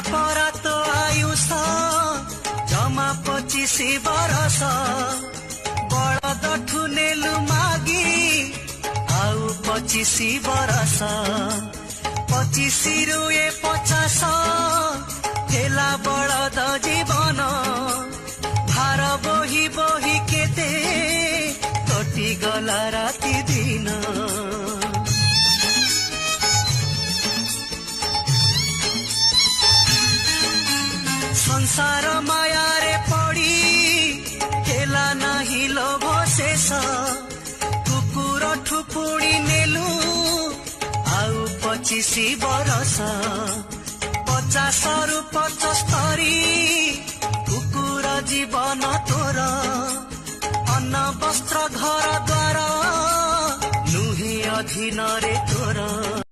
परा तो आयुष जमा 25 बरस बड़दठु नेलु मागी आउ 25 बरस 25 रु 50 हेला बड़द जीवन भार बोही बोही केते कटी गला राति दिन संसार मायारे पड़ी हेला नाही लोभ शेष कुकुर ठुपुड़ी नेलु आउ 25 बरस 50 रु 75 कुकुर जीवन तोर अन्न वस्त्र घर द्वार नुहे अधीन रे तोर।